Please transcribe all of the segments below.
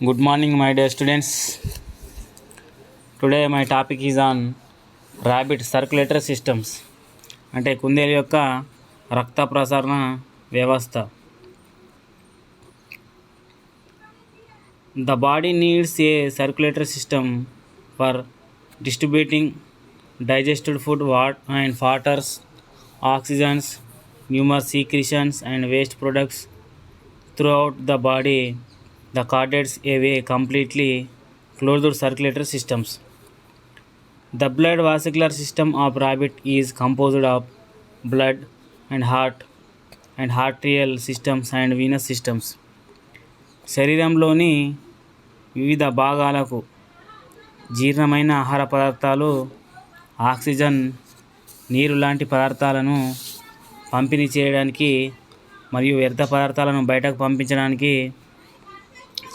Good morning, my dear students. Today my topic is on rabbit circulatory systems. అంటే కుందేలు యొక్క రక్త ప్రసరణ వ్యవస్థ. The body needs a circulatory system for distributing digested food and waters, oxygens, numerous secretions and waste products throughout the body. The cardiacs have a completely closed circulatory systems. The blood vascular system of rabbit is composed of blood and heart and arterial systems and venous systems. శరీరంలోని వివిధ భాగాలకు జీర్ణమైన ఆహార పదార్థాలు, oxygen, నీరు లాంటి పదార్థాలను పంపిణీ చేయడానికి మరియు వ్యర్థ పదార్థాలను బయటకు పంపించడానికి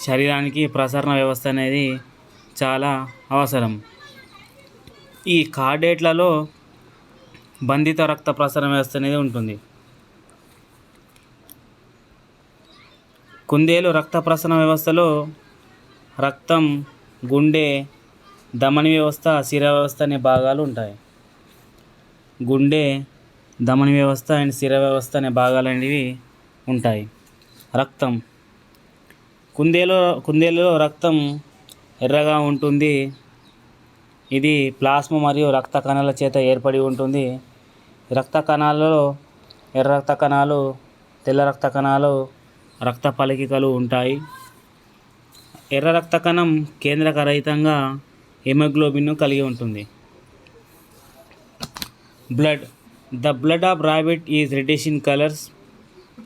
శరీరానికి ప్రసరణ వ్యవస్థ అనేది చాలా అవసరం. ఈ కార్డేట్లలో బంధిత రక్త ప్రసరణ వ్యవస్థ అనేది ఉంటుంది. కుందేలు రక్త ప్రసరణ వ్యవస్థలో రక్తం, గుండె, ధమని వ్యవస్థ, శిర వ్యవస్థ అనే భాగాలు ఉంటాయి. గుండె, ధమని వ్యవస్థ అండ్ శిర వ్యవస్థ అనే భాగాలు అనేవి ఉంటాయి. రక్తం కుందేలులో రక్తం ఎర్రగా ఉంటుంది. ఇది ప్లాస్మా మరియు రక్త కణాల చేత ఏర్పడి ఉంటుంది. రక్త కణాలలో ఎర్ర రక్త కణాలు, తెల్ల రక్త కణాలు, రక్త ఫలికలు ఉంటాయి. ఎర్ర రక్త కణం కేంద్రక రహితంగా హిమోగ్లోబిన్ను కలిగి ఉంటుంది. Blood the blood of rabbit is reddish in colors.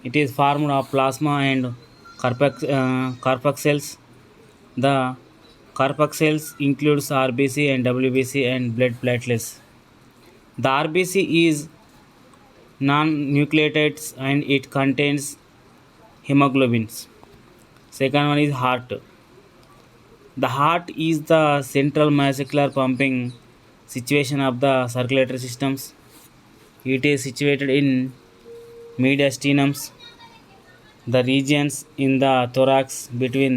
It is formed of plasma and corpuscles. The corpuscles includes RBC and WBC and blood platelets. The RBC is non-nucleated and it contains hemoglobins. Second one is heart. The heart is the central muscular pumping situation of the circulatory systems. It is situated in mediastinum, the regions in the thorax between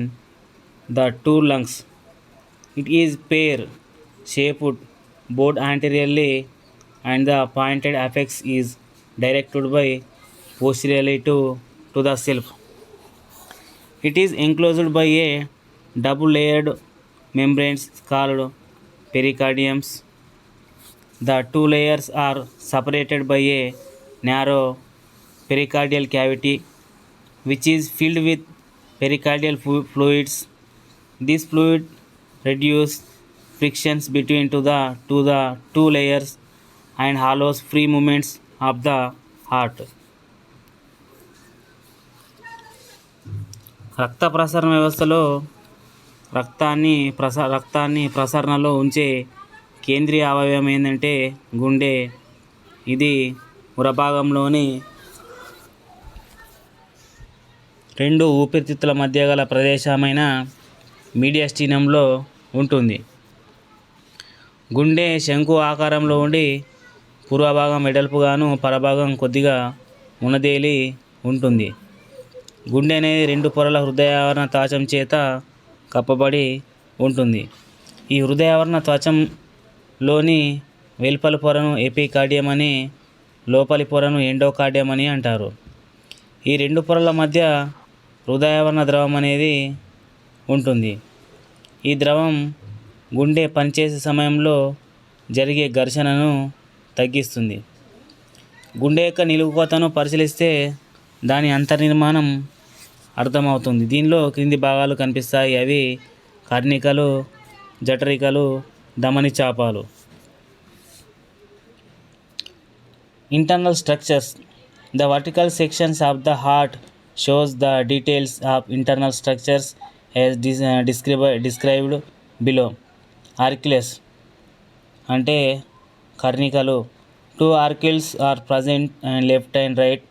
the two lungs. It is pear shaped both anteriorly and the pointed apex is directed by posteriorly to the self. It is enclosed by a double layered membranes called pericardiums. The two layers are separated by a narrow pericardial cavity which is filled with pericardial fluids. This fluid reduces frictions between the two layers and allows free movements of the heart. రక్త ప్రసరణ వ్యవస్థలో రక్తాన్ని ప్రసరణలో ఉంచే కేంద్రీయ అవయవం ఏంటంటే గుండె. ఇది ఉరభాగంలోని రెండు ఊపిరితిత్తుల మధ్య గల ప్రదేశమైన మీడియాస్టినంలో ఉంటుంది. గుండె శంకు ఆకారంలో ఉండి పూర్వభాగం వెడల్పుగాను పరభాగం కొద్దిగా మునదేలి ఉంటుంది. గుండె అనేది రెండు పొరల హృదయావరణ త్వచం చేత కప్పబడి ఉంటుంది. ఈ హృదయావరణ త్వచంలోని వెలుపలి పొరను ఎపికార్డియం అని, లోపలి పొరను ఎండోకార్డియం అని అంటారు. ఈ రెండు పొరల మధ్య హృదయావరణ ద్రవం అనేది ఉంటుంది. ఈ ద్రవం గుండె పనిచేసే సమయంలో జరిగే ఘర్షణను తగ్గిస్తుంది. గుండె యొక్క నిలువుకోతను పరిశీలిస్తే దాని అంతర్నిర్మాణం అర్థమవుతుంది. దీనిలో క్రింది భాగాలు కనిపిస్తాయి. అవి కర్ణికలు, జఠరికలు, ధమని చాపాలు. Internal structures. The vertical sections of the heart shows the details of internal structures as described below. Auricles అంటే కర్ణికలు. Two auricles are present and left and right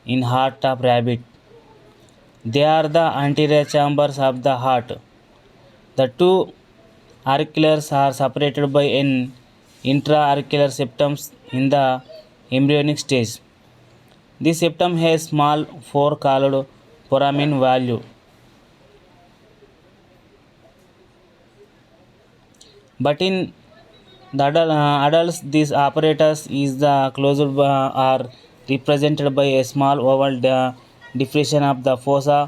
in heart of rabbit. They are the anterior chambers of the heart. The two auricles are separated by an intra-auricular septum in the embryonic stage. This septum has small pore called foramen valve. But in the adults, these apparatus is the closed are represented by a small oval depression of the fossa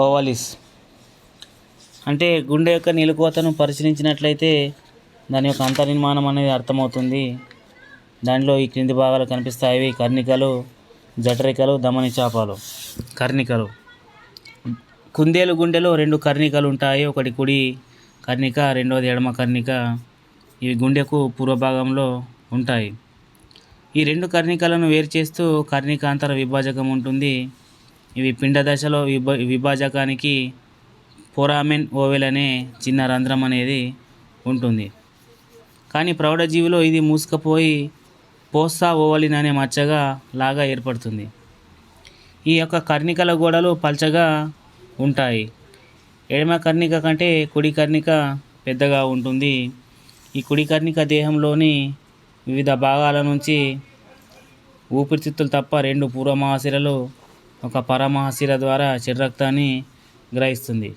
ovalis. అంటే గుండె యొక్క నిలుకోతను పరిశీలించినట్లయితే దాని యొక్క అంతర్నిర్మాణం అనేది అర్థమవుతుంది. దానిలో ఈ క్రింది భాగాలు కనిపిస్తాయి: కర్ణికలు, జఠరికలు, ధమని చాపాలు. కర్ణికలు, కుందేలు గుండెలో 2 కర్ణికలు ఉంటాయి. ఒకటి కుడి కర్ణిక, రెండవది ఎడమ కర్ణిక. ఇవి గుండెకు పూర్వభాగంలో ఉంటాయి. ఈ 2 కర్ణికలను వేరు చేస్తూ కర్ణికాంతర విభాజకం ఉంటుంది. ఇవి పిండ దశలో విభాజకానికి ఫోరామెన్ ఓవెల్ అనే చిన్న రంధ్రం అనేది ఉంటుంది. కానీ ప్రౌఢజీవిలో ఇది మూసుకుపోయి పోస్సా ఓవలిన్ అనే మచ్చగా లాగా ఏర్పడుతుంది. ఈ యొక్క కర్ణికల గోడలు పల్చగా ఉంటాయి. ఎడమ కర్ణిక కంటే కుడి కర్ణిక పెద్దగా ఉంటుంది. ఈ కుడి కర్ణిక దేహంలోని వివిధ భాగాల నుంచి ఊపిరితిత్తులు తప్ప 2 పూర్వమహాశిరలు, ఒక పరమహాశిర ద్వారా చెడు రక్తాన్ని గ్రహిస్తుంది.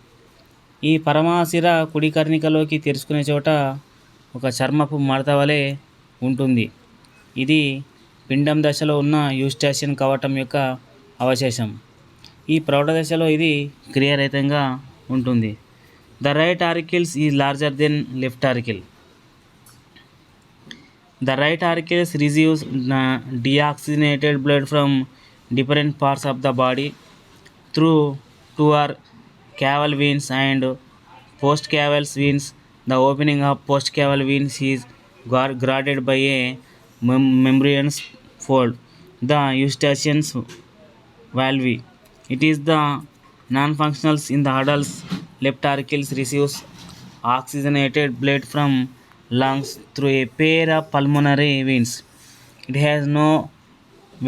ఈ పరమహాశిర కుడి కర్ణికలోకి తెరుచుకునే చోట ఒక చర్మపు మడత వలె ఉంటుంది. ఇది పిండం దశలో ఉన్న యూస్టాచియన్ కవాటం యొక్క అవశేషం. ఈ ప్రౌఢ దశలో ఇది క్రియారహితంగా ఉంటుంది. The right auricles is larger than left auricle. The right auricles receives deoxygenated blood from different parts of the body through 2 or caval veins and postcaval veins. The opening of postcaval veins is guarded by a membranous fold, the eustachian's valve. It is the non-functionals in the adults. Left auricles receives oxygenated blood from lungs through a pair of pulmonary veins. It has no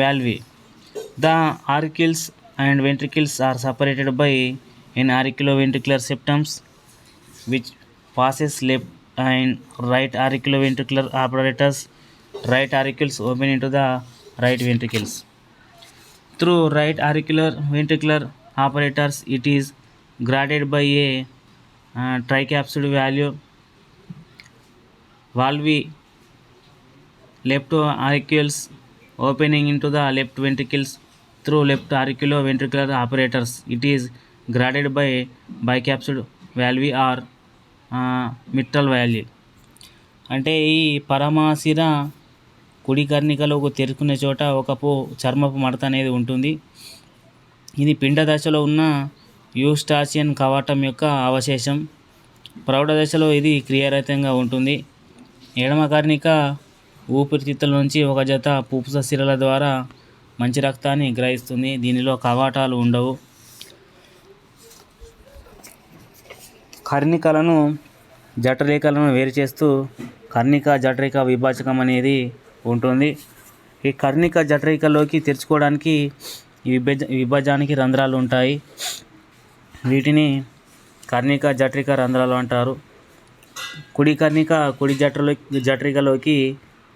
valve. The auricles and ventricles are separated by an auriculoventricular septum which passes left and right auriculoventricular apparatus. Right auricles open into the right ventricles. Through right auriculoventricular apparatus, it is guarded by a tricapsid valve. Left auricles opening into the left ventricles through left auriculoventricular apparatus. It is guarded by bicapsid valve or mitral valve. అంటే ఈ పరమశిర కుడి కర్ణికలోకి తెరుచుకునే చోట ఒక చర్మపు మడత అనేది ఉంటుంది. ఇది పిండ దశలో ఉన్న యూస్టాచియన్ కవాటం యొక్క అవశేషం. ప్రౌఢ దశలో ఇది క్రియారహితంగా ఉంటుంది. ఎడమ కర్ణిక ఊపిరితిత్తుల నుంచి ఒక జత పుప్స సిరల ద్వారా మంచి రక్తాన్ని గ్రహిస్తుంది. దీనిలో కవాటాలు ఉండవు. కర్ణికలను జఠరికలను వేరు చేస్తూ కర్ణిక జఠరిక విభాజకం అనేది ఉంటుంది. ఈ కర్ణిక జఠరికలోకి తెరుచుకోవడానికి ఈ విభజానికి రంధ్రాలు ఉంటాయి. వీటిని కర్ణిక జఠరిక రంధ్రాలు అంటారు. కుడి కర్ణిక కుడి జఠరికలోకి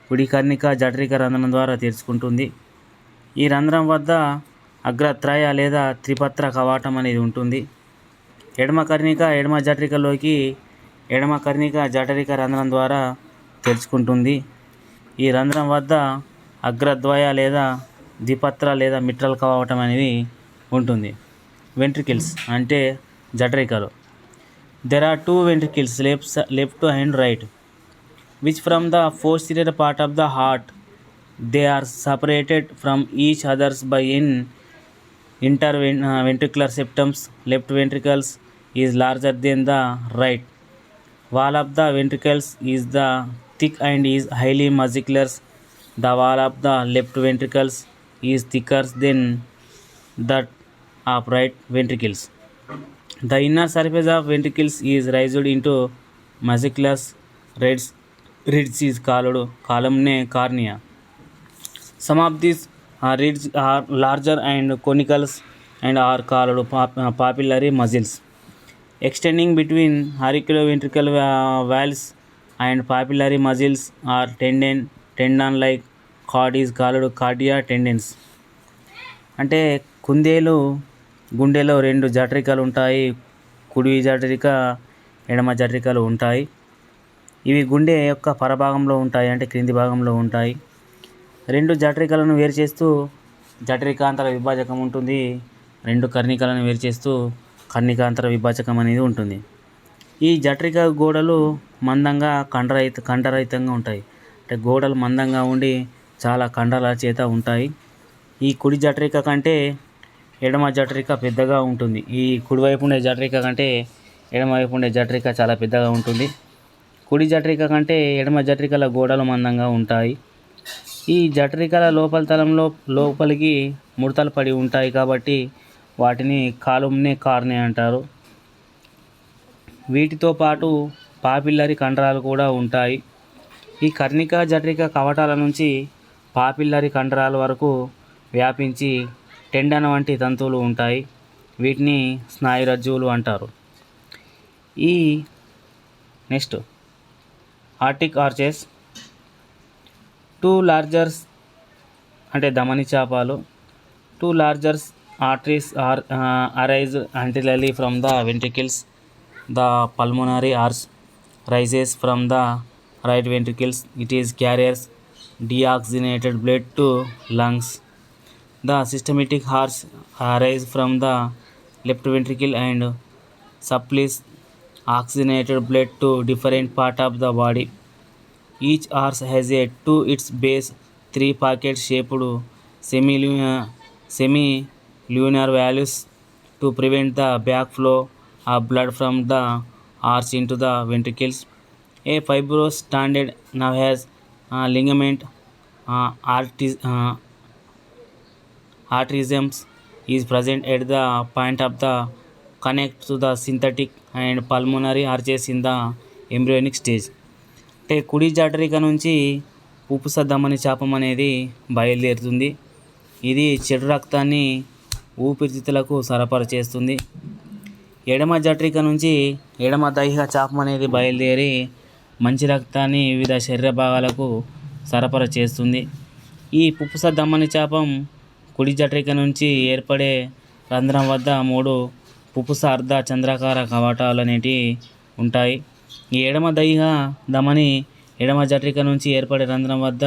కుడి కర్ణిక జఠరిక రంధ్రం ద్వారా తెరుచుకుంటుంది. ఈ రంధ్రం వద్ద అగ్రత్రయ లేదా త్రిపత్ర కవాటం అనేది ఉంటుంది. ఎడమ కర్ణిక ఎడమ జఠరికలోకి ఎడమ కర్ణిక జఠరిక రంధ్రం ద్వారా తెరుచుకుంటుంది. ఈ రంధ్రం వద్ద అగ్రద్వయ లేదా ద్విపత్ర లేదా మిట్రల్ కవాటం అనేది ఉంటుంది. వెంట్రికిల్స్ అంటే జఠరికలు. There are 2 ventricles, left and right, which from the posterior part of the heart. They are separated from each other by an interventricular septum. Left ventricles is larger than the right. Wall of the ventricles is the thick and is highly muscular. The wall of the left ventricles is thicker than that of right ventricles. The inner surface of ventricles is raised into musculus ridge is called columnae cornea. Some of these ridges are larger and conical and are called papillary muscles. Extending between auriculoventricular valves and papillary muscles are tendon-like cord is called cardia tendons. అంటే కుందేలు గుండెలో 2 జఠరికలు ఉంటాయి. కుడి జఠరిక ఎడమ జఠరికలు ఉంటాయి. ఈ ఇవి గుండె యొక్క పరభాగంలో ఉంటాయి, అంటే క్రింది భాగంలో ఉంటాయి. రెండు జఠరికలను వేరు చేస్తూ జఠరికాంతర విభాజకం ఉంటుంది. రెండు కర్ణికలను వేరు చేస్తూ కర్ణికాంతర విభాజకం అనేది ఉంటుంది. ఈ జఠరిక గోడలు మందంగా కండరహితంగా ఉంటాయి. అంటే గోడలు మందంగా ఉండి చాలా కండరాల చేత ఉంటాయి. ఈ కుడి జఠరిక కంటే ఎడమ జఠరిక పెద్దగా ఉంటుంది. ఈ కుడివైపు ఉండే జఠరిక కంటే ఎడమవైపు ఉండే జఠరిక చాలా పెద్దగా ఉంటుంది. కుడి జఠరిక కంటే ఎడమ జఠరికల గోడలు మందంగా ఉంటాయి. ఈ జఠరికల లోపలికి ముడతలు పడి ఉంటాయి కాబట్టి వాటిని కాలుమ్నే కార్నే అంటారు. వీటితో పాటు పాపిల్లరీ కండరాలు కూడా ఉంటాయి. ఈ కర్ణిక జఠరిక కవాటాల నుంచి పాపిల్లరీ కండరాల వరకు వ్యాపించి టెండన్ వంటి తంతువులు ఉంటాయి. వీటిని స్నాయురజ్జువులు అంటారు. ఈ next aortic arches. Two larger అంటే ధమని చాపాలు. Two larger arteries arise anteriorly from the ventricles. The pulmonary arch rises from the right ventricles. It is carries deoxygenated blood to lungs. The systematic arch arises from the left ventricle and supplies oxygenated blood to different part of the body. Each arch has a to its base three pocket shaped semi-lunar valves to prevent the backflow of blood from the arch into the ventricles. A fibrous standard now has ligament arterisms is present at the point of the connect to the synthetic and pulmonary arches in the embryonic stage. అంటే కుడి జఠరిక నుంచి ఉపుస ధమని చాపం అనేది బయలుదేరుతుంది. ఇది చెడు రక్తాన్ని ఊపిరితిత్తులకు సరఫరా చేస్తుంది. ఎడమ జఠరిక నుంచి ఎడమ దైహిక చాపం అనేది బయలుదేరి మంచి రక్తాన్ని వివిధ శరీర భాగాలకు సరఫరా చేస్తుంది. ఈ పుప్పుస ధమని చాపం కుడి జఠరిక నుంచి ఏర్పడే రంధ్రం వద్ద 3 పుప్పుస అర్ధ చంద్రాకార కవాటాలు అనేటివి ఉంటాయి. ఈ ఎడమ దైహిక ధమని ఎడమ జఠరిక నుంచి ఏర్పడే రంధ్రం వద్ద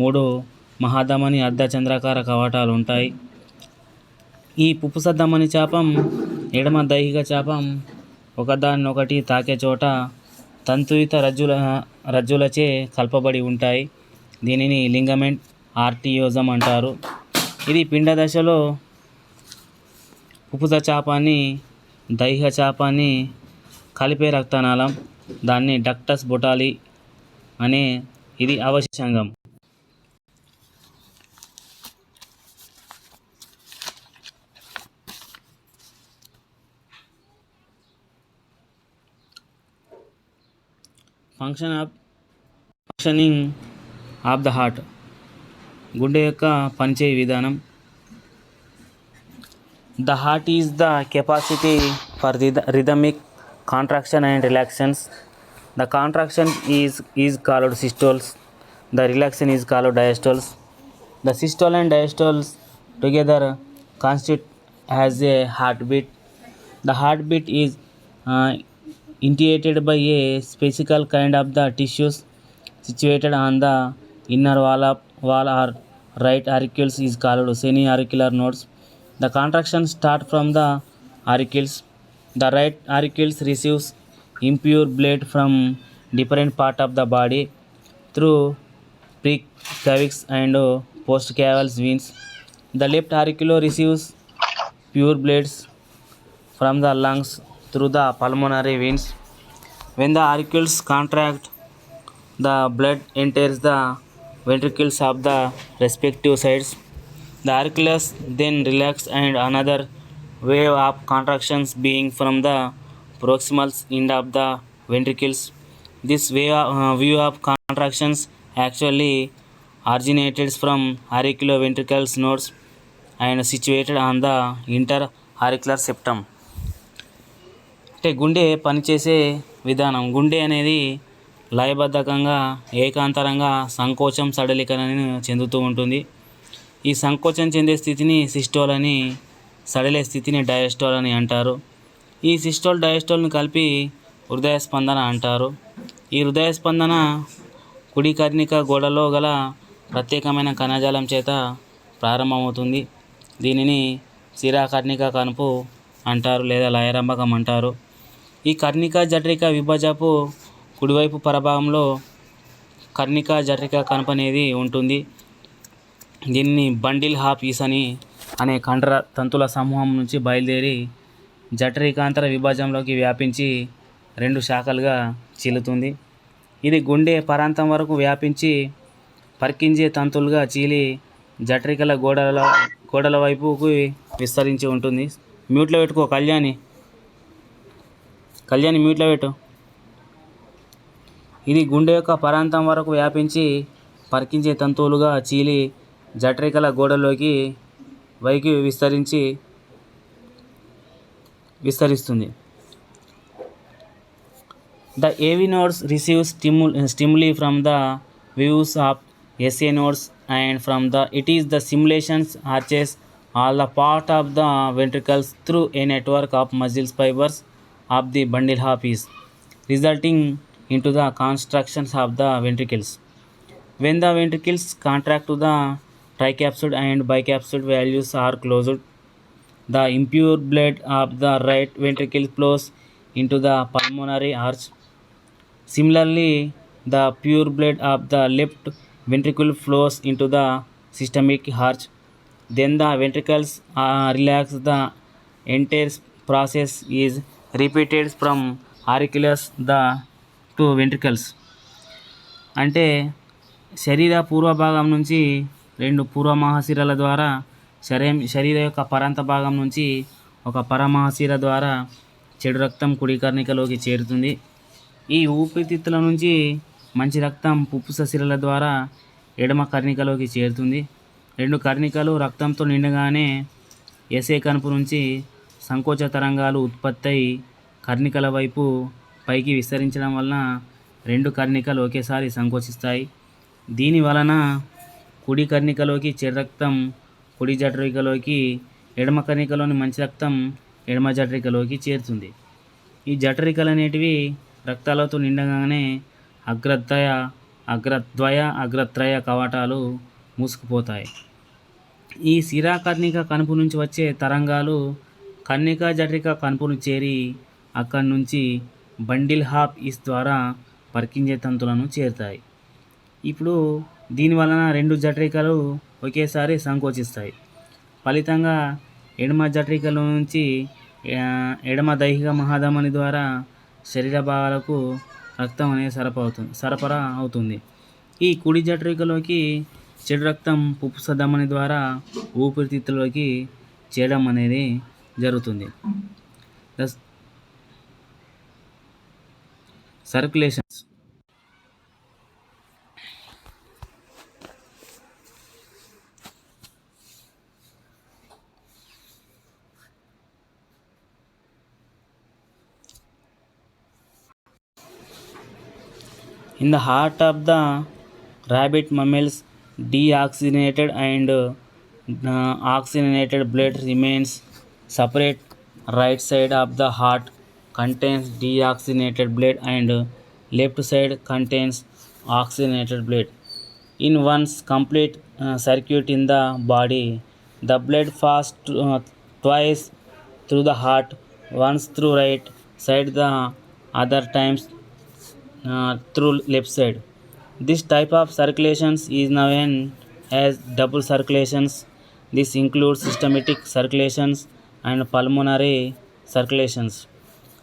3 మహాధమని అర్ధ చంద్రాకార కవాటాలు ఉంటాయి. ఈ పుప్పుస ధమని చాపం ఎడమ దైహిక చాపం ఒకదాన్నొకటి తాకే చోట తంతుయుత రజ్జులచే కలపబడి ఉంటాయి. దీనిని లింగమెంట్ ఆర్టియోజం అంటారు. ఇది పిండ దశలో పుప్పుస చాపాన్ని దైహిక చాపాన్ని కలిపే రక్తనాళం. దాన్ని డక్టస్ బొటాలి అనే ఇది అవశేషంగం. Functioning of the heart. గుండె యొక్క పనిచేయ విధానం. The heart is the capacity for rhythmic contraction and relaxations. The contraction is called systoles. The relaxation is called diastoles. The systole and diastoles together constitute as a heartbeat. The heartbeat is initiated by a specific kind of the tissues situated on the inner wall or right auricles is called semi-auricular nodes. The contraction start from the auricles. The right auricles receives impure blood from different part of the body through preclavics and postclavian veins. The left auricular receives pure bloods from the lungs through the pulmonary veins. When the auricles contract, the blood enters the ventricles of the respective sides. The auricles then relax and another wave of contractions being from the proximal end of the ventricles. This wave of contractions actually originated from auriculoventricular nodes and situated on the interauricular septum. అంటే గుండె పనిచేసే విధానం. గుండె అనేది లయబద్ధకంగా ఏకాంతరంగా సంకోచం సడలికలను చెందుతూ ఉంటుంది. ఈ సంకోచం చెందే స్థితిని సిస్టోల్ అని, సడలే స్థితిని డయాస్టోల్ అని అంటారు. ఈ సిస్టోల్ డయాస్టోల్ను కలిపి హృదయ స్పందన అంటారు. ఈ హృదయ స్పందన కుడి కర్ణిక గోడలో గల ప్రత్యేకమైన కణజాలం చేత ప్రారంభమవుతుంది. దీనిని శిరాకర్ణిక కణుపు అంటారు లేదా లయరంభకం అంటారు. ఈ కర్ణిక జఠరిక విభజపు కుడివైపు పరభాగంలో కర్ణిక జఠరిక కణుపు అనేది ఉంటుంది. దీనిని బండిల్ హాఫ్ ఈస్ అనే కండర తంతుల సమూహం నుంచి బయలుదేరి జఠరికాంతర విభాజంలోకి వ్యాపించి 2 శాఖలుగా చీలుతుంది. ఇది గుండె పరాంతం వరకు వ్యాపించి పర్కింజే తంతులుగా చీలి జఠరికల గోడల వైపుకి విస్తరించి ఉంటుంది. మ్యూట్లో పెట్టుకో కళ్యాణి మ్యూట్లో పెట్టు. ఇది గుండె యొక్క పరాంతం వరకు వ్యాపించి పర్కించే తంతువులుగా చీలి జఠరికల గోడలోకి వైకి విస్తరిస్తుంది. The AV nodes receive stimuli from the views of SA nodes and from it is the simulations arches all the part of the ventricles through a network of muscle fibers of the bundle half is resulting into the constructions of the ventricles. When the ventricles contract to the tricapside and bicapside values are closed, the impure blood of the right ventricle flows into the pulmonary arch. Similarly, the pure blood of the left ventricle flows into the systemic arch. Then the ventricles relax. The entire process is repeated from auriculus to ventricles. అంటే శరీర పూర్వభాగం నుంచి 2 పూర్వ మహాశిరల ద్వారా శరీర యొక్క పరాంత భాగం నుంచి ఒక పరమహాశిర ద్వారా చెడు రక్తం కుడి కర్ణికలోకి చేరుతుంది. ఈ ఊపిరితిత్తుల నుంచి మంచి రక్తం పుప్పుస సిరల ద్వారా ఎడమ కర్ణికలోకి చేరుతుంది. 2 కర్ణికలు రక్తంతో నిండగానే ఎసే కణుపు నుంచి సంకోచ తరంగాలు ఉత్పత్తి అయి కర్ణికల వైపు పైకి విస్తరించడం వలన 2 కర్ణికలు ఒకేసారి సంకోచిస్తాయి. దీని వలన కుడి కర్ణికలోకి చెడు రక్తం కుడి జఠరికలోకి, ఎడమ కర్ణికలోని మంచి రక్తం ఎడమ జఠరికలోకి చేరుతుంది. ఈ జఠరికలు అనేటివి రక్తాలతో నిండగానే అగ్రద్వయ కవాటాలు మూసుకుపోతాయి. ఈ శిరాకర్ణిక కణుపు నుంచి వచ్చే తరంగాలు కర్ణిక జఠరిక కణుపును చేరి అక్కడి నుంచి బండిల్ హాఫ్ ఈస్ ద్వారా పర్కింజే తంతులను చేరుతాయి. ఇప్పుడు దీని వలన 2 జఠరికలు ఒకేసారి సంకోచిస్తాయి. ఫలితంగా ఎడమ జఠరికల నుంచి ఎడమ దైహిక మహాధమని ద్వారా శరీర భాగాలకు రక్తం అనేది సరఫరా అవుతుంది. ఈ కుడి జఠరికలోకి చెడు రక్తం పుప్పుస ధమని ద్వారా ఊపిరితిత్తులోకి చేరడం అనేది జరుగుతుంది. Circulations in the heart of the rabbit mammals, deoxygenated and oxygenated blood remains separate. Right side of the heart contains deoxygenated blood and left side contains oxygenated blood. In one's complete circuit in the body, the blood passes twice through the heart, once through right side, the other times through left side. This type of circulations is known as double circulations. This includes systemic circulations and pulmonary circulations.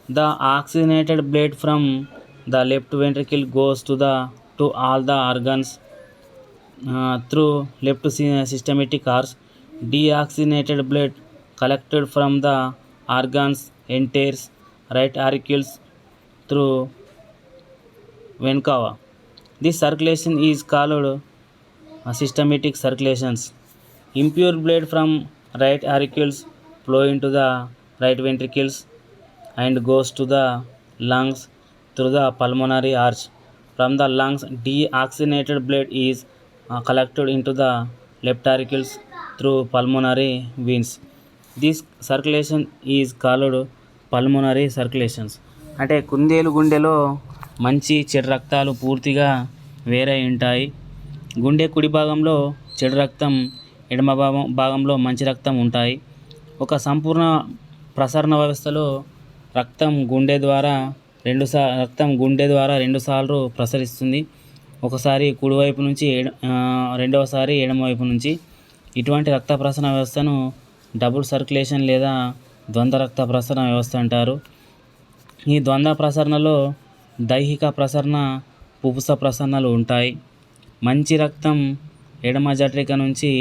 The oxygenated blood from the left ventricle goes to all the organs through left systemic arch. Deoxygenated blood collected from the organs enters right auricles through vena cava. This circulation is called systemic circulations. Impure blood from right auricles flow into the right ventricles and goes to the lungs through the pulmonary arch. From the lungs, deoxygenated blood is collected into the left auricles through pulmonary veins. This circulation is called pulmonary circulations. అంటే కుందేలు గుండెలో మంచి చెడు రక్తాలు పూర్తిగా వేరై ఉంటాయి. గుండె కుడి భాగంలో చెడు రక్తం, ఎడమ భాగంలో మంచి రక్తం ఉంటాయి. ఒక సంపూర్ణ ప్రసరణ వ్యవస్థలో రక్తం గుండె ద్వారా రెండుసార్లు ప్రసరిస్తుంది. ఒకసారి కుడివైపు నుంచి రెండవసారి ఎడమవైపు నుంచి. ఇటువంటి రక్త ప్రసరణ వ్యవస్థను డబుల్ సర్క్యులేషన్ లేదా ద్వంద్వ రక్త ప్రసరణ వ్యవస్థ అంటారు. ఈ ద్వంద్వ ప్రసరణలో దైహిక ప్రసరణ, పుపుస ప్రసరణలు ఉంటాయి. మంచి రక్తం ఎడమ జఠరిక నుంచి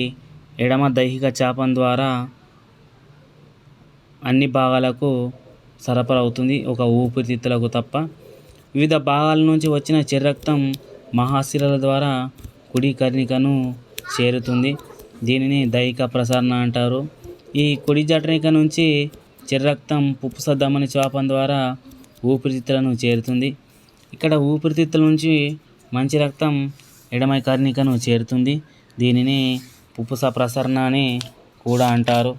ఎడమ దైహిక చాపం ద్వారా అన్ని భాగాలకు సరఫరా అవుతుంది, ఒక ఊపిరితిత్తులకు తప్ప. వివిధ భాగాల నుంచి వచ్చిన చెడు రక్తం మహాశిరల ద్వారా కుడి కర్ణికను చేరుతుంది. దీనిని దైహిక ప్రసరణ అంటారు. ఈ కుడి జఠరిక నుంచి చెడు రక్తం పుప్పుస ధమని చాపం ద్వారా ఊపిరితిత్తులను చేరుతుంది. ఇక్కడ ఊపిరితిత్తుల నుంచి మంచి రక్తం ఎడమ కర్ణికను చేరుతుంది. దీనిని పుప్పుస ప్రసరణ అని కూడా అంటారు.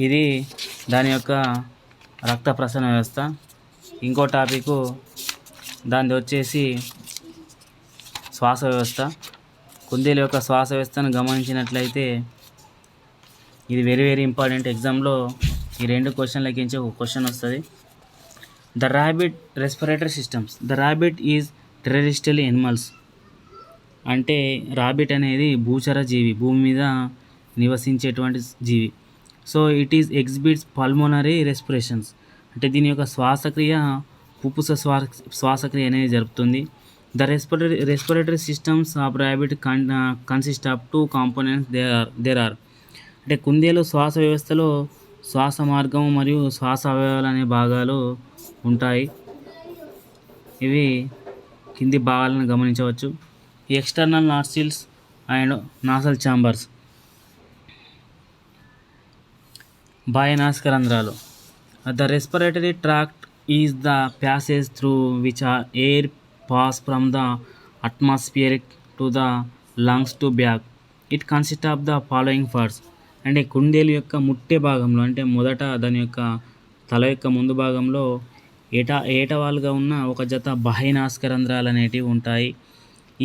ఇది దాని యొక్క రక్త ప్రసరణ వ్యవస్థ. ఇంకో టాపిక్ దానిది వచ్చేసి శ్వాస వ్యవస్థ. కుందేలు యొక్క శ్వాస వ్యవస్థను గమనించినట్లయితే ఇది వెరీ వెరీ ఇంపార్టెంట్. ఎగ్జామ్లో ఈ 2 క్వశ్చన్లకించి ఒక క్వశ్చన్ వస్తుంది. The rabbit respiratory systems. The rabbit is terrestrial animals. అంటే రాబిట్ అనేది భూచర జీవి, భూమి మీద నివసించేటువంటి జీవి. So it is exhibits pulmonary respirations. అంటే దీని యొక్క శ్వాసక్రియ పుప్పుస శ్వాసక్రియ అనేది జరుపుతుంది. The respiratory systems of rabbit consist of 2 components there are. అంటే కుందేలు శ్వాస వ్యవస్థలో శ్వాస మార్గం మరియు శ్వాస అవయవాలు అనే భాగాలు ఉంటాయి. ఇవి కింది భాగాలను గమనించవచ్చు. External nostrils and nasal chambers. బాహ్య నాసికా రంధ్రాలు. The respiratory tract is the passage through which air pass from the atmospheric to the lungs to back. It consist of the following parts. అంటే కుందేలు యొక్క ముట్టె భాగంలో, అంటే మొదట దాని యొక్క తల యొక్క ముందు భాగంలో ఏటవాలుగా ఉన్న ఒక జత బాహ్య నాసికా రంధ్రాలు అనేటివి ఉంటాయి.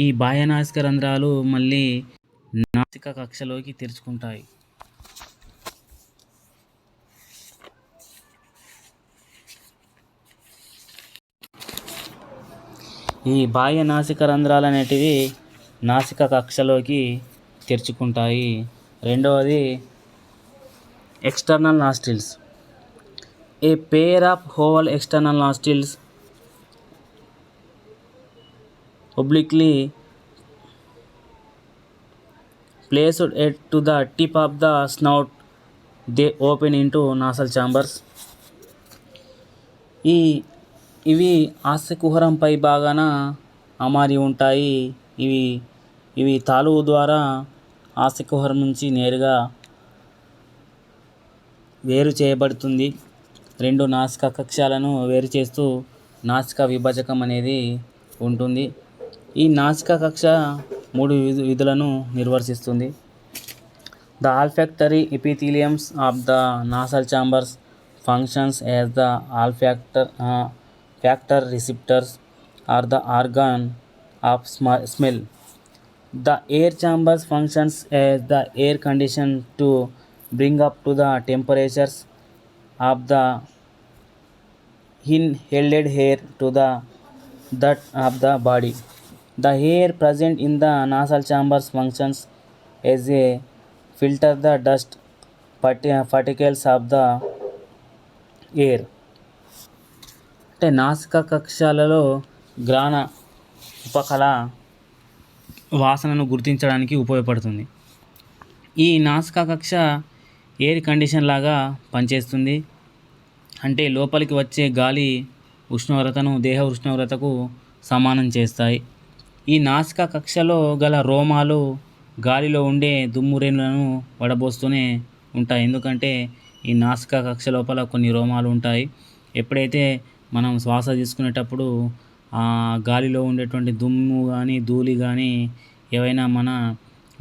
ఈ బాహ్య నాసికా రంధ్రాలు మళ్ళీ నాసిక కక్షలోకి తెరుచుకుంటాయి. ఈ బాహ్య నాసిక రంధ్రాలు అనేటివి నాసిక కక్షలోకి తెరుచుకుంటాయి. రెండవది external nostrils. A pair of oval external nostrils obliquely placed to the tip of the snout, they open into nasal chambers. ఇవి ఆస్యకుహరం పై భాగాన అమరి ఉంటాయి. ఇవి తాలువు ద్వారా ఆస్యకుహరం నుంచి నేరుగా వేరు చేయబడుతుంది. 2 నాసికా కక్షాలను వేరు చేస్తూ నాసికా విభజకం అనేది ఉంటుంది. ఈ నాసికా కక్ష 3 విధులను నిర్వర్తిస్తుంది. The olfactory epitheliums of the nasal chambers functions as the factor receptors are the organ of smell. The air chambers functions as the air condition to bring up to the temperatures of the inhaled air to that of the body. The air present in the nasal chambers functions as a filter the dust particles of the air. అంటే నాసికా కక్షాలలో గ్రాణ ఉపకళ వాసనను గుర్తించడానికి ఉపయోగపడుతుంది. ఈ నాసికా కక్ష air condition లాగా పనిచేస్తుంది. అంటే లోపలికి వచ్చే గాలి ఉష్ణోగ్రతను దేహ ఉష్ణోగ్రతకు సమానం చేస్తాయి. ఈ నాసికా కక్షలో గల రోమాలు గాలిలో ఉండే దుమ్మురేణులను వడబోస్తూనే ఉంటాయి. ఎందుకంటే ఈ నాసికా కక్ష లోపల కొన్ని రోమాలు ఉంటాయి. ఎప్పుడైతే మనం శ్వాస తీసుకునేటప్పుడు ఆ గాలిలో ఉండేటువంటి దుమ్ము కానీ ధూళి కానీ ఏవైనా మన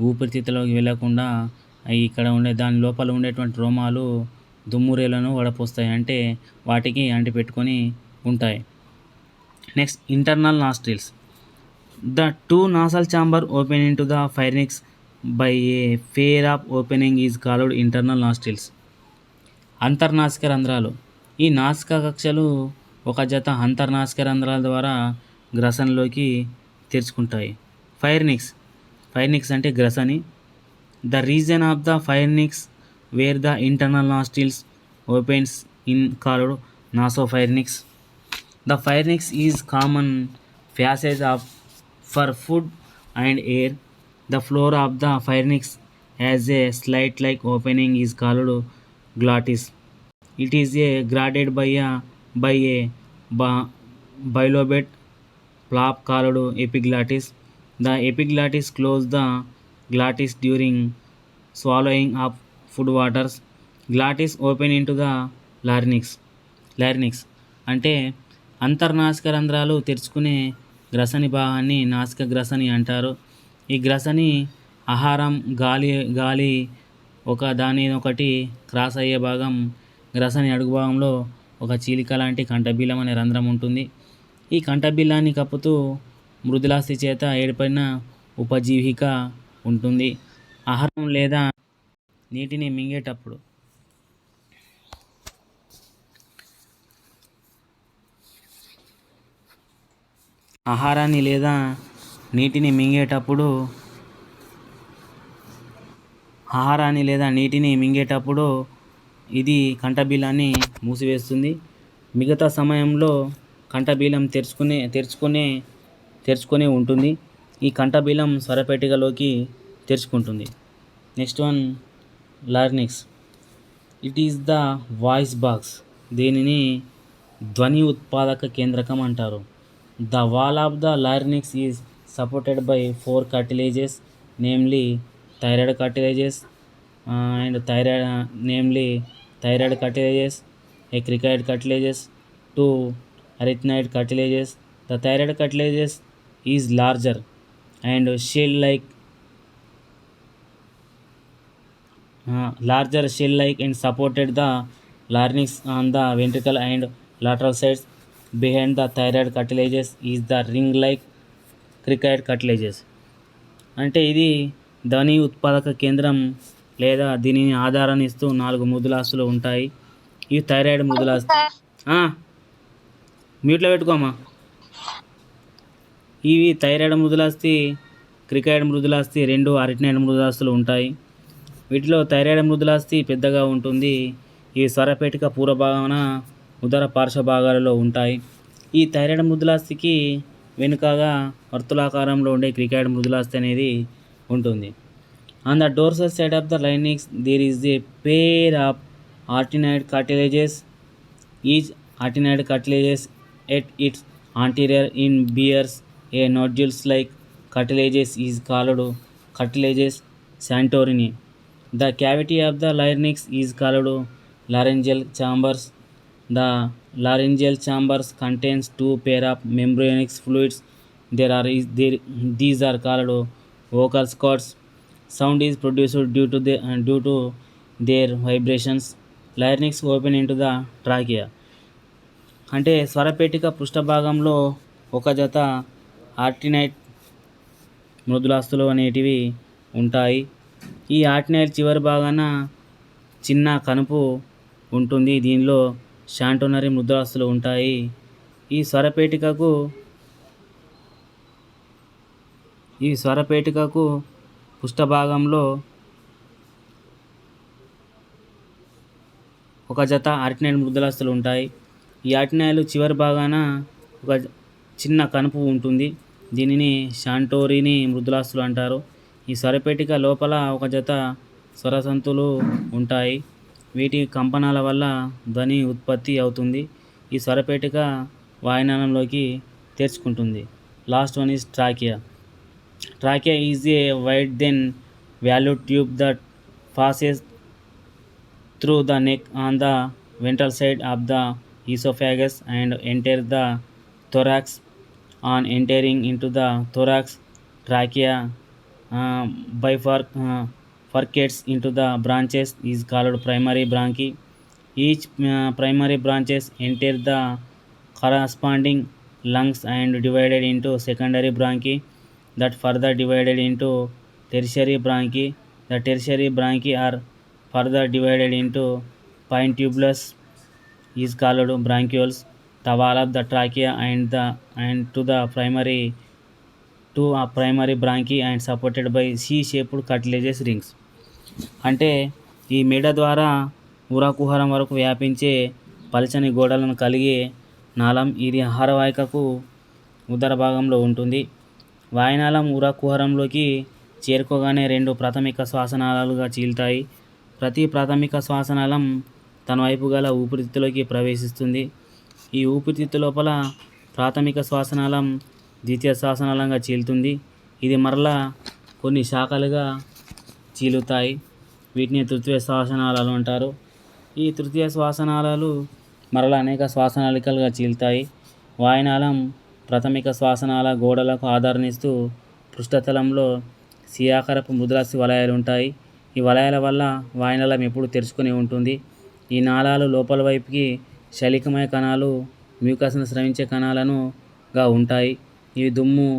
ఊపిరితిత్తులోకి వెళ్ళకుండా ఇక్కడ దాని లోపల ఉండేటువంటి రోమాలు దుమ్మురేలను వడపోస్తాయి. అంటే వాటికి అంటిపెట్టుకొని ఉంటాయి. Next, internal nostrils. The two nasal chamber open into the pharynx by a pair of opening is called internal nostrils. అంతర్నాసిక రంధ్రాలు. ఈ నాసికా కక్షలు ఒక జత అంతర్నాసిక రంధ్రాల ద్వారా గ్రసనలోకి తెరుచుకుంటాయి. ఫైర్నిక్స్. ఫైర్నిక్స్ అంటే గ్రసని. The region of the pharynx where the internal nostrils opens in called nasopharynx. The pharynx is common passage of for food and air. The floor of the pharynx has a slit-like opening is called glottis. It is guarded by a bilobate flap called epiglottis. The epiglottis closes the glottis during swallowing of food waters. Glottis open into the larynx. లారినిక్స్ అంటే అంతర్నాసిక రంధ్రాలు తెరుచుకునే గ్రసని భాగాన్ని నాసిక గ్రసని అంటారు. ఈ గ్రసని ఆహారం, గాలి ఒక దానినొకటి cross అయ్యే భాగం. గ్రసని అడుగు భాగంలో ఒక చీలిక లాంటి కంఠబీలం అనే రంధ్రం ఉంటుంది. ఈ కంఠబీలాన్ని కప్పుతూ మృదులాస్థి చేత ఏర్పడిన ఉపజీవిక ఉంటుంది. ఆహారం లేదా నీటిని మింగేటప్పుడు ఆహారాన్ని లేదా నీటిని మింగేటప్పుడు ఇది కంఠబీలాన్ని మూసివేస్తుంది. మిగతా సమయంలో కంఠబీలం తెరుచుకునే ఉంటుంది. ఈ కంఠబీలం స్వరపేటికలోకి తెరుచుకుంటుంది. Next one, larynx. It is the voice box. దీనిని ధ్వని ఉత్పాదక కేంద్రకం అంటారు. The wall of the larynx is supported by four cartilages, namely thyroid cartilages, thyroid cartilages, a cricoid cartilages, two arytenoid cartilages. The thyroid cartilages is larger and shell-like and supported the larynx on the ventricle and lateral sides. Behind the thyroid cartilages is the ring-like cricoid cartilages. అంటే ఇది ధ్వని ఉత్పాదక కేంద్రం లేదా దీనిని ఆధారాన్ని ఇస్తూ 4 మృదులాస్థులు ఉంటాయి. ఇవి థైరాయిడ్ మృదులాస్థి. మ్యూట్లో పెట్టుకోమా. ఇవి థైరాయిడ్ మృదులాస్థి, క్రికాయిడ్ మృదులాస్థి, 2 అరిటనాయిడ్ మృదులాస్థులు ఉంటాయి. వీటిలో థైరాయిడ్ మృదులాస్థి పెద్దగా ఉంటుంది. ఈ స్వరపేటిక పూర్వభాగాన ఉదర పార్శ్వ భాగాలలో ఉంటాయి. ఈ థైరాయిడ్ మృదులాస్థికి వెనుకగా వర్తులాకారంలో ఉండే క్రికాయిడ్ మృదులాస్థి అనేది ఉంటుంది. On the dorsal side of the larynx there is a pair of arytenoid cartilages. Each arytenoid cartilages at its anterior in bears a nodules like cartilages is called cartilages santorini. The cavity of the larynx is called laryngeal chambers. The laryngeal chambers contains 2 pair of membranous fluids. These are called vocal cords. Sound is produced due to their vibrations. Larynx open into the trachea. అంటే స్వరపేటిక పృష్ఠభాగంలో ఒక జత ఆర్టినైట్ మృదులాస్థులు అనేటివి ఉంటాయి. ఈ ఆర్టినైట్ చివరి భాగాన చిన్న కనుపు ఉంటుంది. దీనిలో శాంటోనరీ మృదులాస్థులు ఉంటాయి. ఈ స్వరపేటికకు పృష్ఠభాగంలో ఒక జత ఆర్టినైట్ మృదులాస్థులు ఉంటాయి. ఈ ఆర్టినాయిలు చివరి భాగాన ఒక చిన్న కనుపు ఉంటుంది. దీనిని శాంటోరిని మృదులాస్థులు అంటారు. ఈ స్వరపేటిక లోపల ఒక జత స్వరతంతులు ఉంటాయి. వీటి కంపనాల వల్ల ధ్వని ఉత్పత్తి అవుతుంది. ఈ స్వరపేటిక వాయునాళంలోకి తెరుచుకుంటుంది. Last one is trachea. Trachea is a wide thin walled tube that passes through the neck on the ventral side of the esophagus and enter the thorax. On entering into the thorax, trachea bifurcates into the branches is called primary bronchi. Each primary branches enter the corresponding lungs and divided into secondary bronchi that further divided into tertiary bronchi. The tertiary bronchi are further divided into pine tubulus is called bronchioles. The wall of the trachea and to a primary bronchi and supported by C-shaped cartilaginous rings. అంటే ఈ మెడ ద్వారా ఊరాకుహరం వరకు వ్యాపించే పలచని గోడలను కలిగి నాళం. ఇది ఆహారవాహికకు ఉదర భాగంలో ఉంటుంది. వాయునాళం ఊరాకుహరంలోకి చేరుకోగానే రెండు ప్రాథమిక శ్వాసనాళాలుగా చీలుతాయి. ప్రతి ప్రాథమిక శ్వాసనాళం తన వైపు గల ఊపిరితిత్తులోకి ప్రవేశిస్తుంది. ఈ ఊపిరితిత్తు లోపల ప్రాథమిక శ్వాసనాళం ద్వితీయ శ్వాసనాళంగా చీలుతుంది. ఇది మరలా కొన్ని శాఖలుగా చీలుతాయి. వీటిని తృతీయ శ్వాసనాళాలు అంటారు. ఈ తృతీయ శ్వాసనాళాలు మరలా అనేక శ్వాసనాళికలుగా చీలుతాయి. వాయునాళం ప్రాథమిక శ్వాసనాళ గోడలకు ఆధారనిస్తూ పృష్ఠతలంలో సియాకారపు ముద్రాసి వలయాలు ఉంటాయి. ఈ వలయాల వల్ల వాయునాళం ఎప్పుడు తెరుచుకొని ఉంటుంది. ఈ నాళాలు లోపల వైపుకి శలికమయ కణాలు, మ్యూకస్ను స్రవించే కణాలుగా ఉంటాయి. ఇవి దుమ్ము,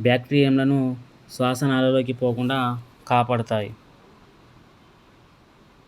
బ్యాక్టీరియంలను శ్వాసనాళాలలోకి పోకుండా కాపాడతాయి.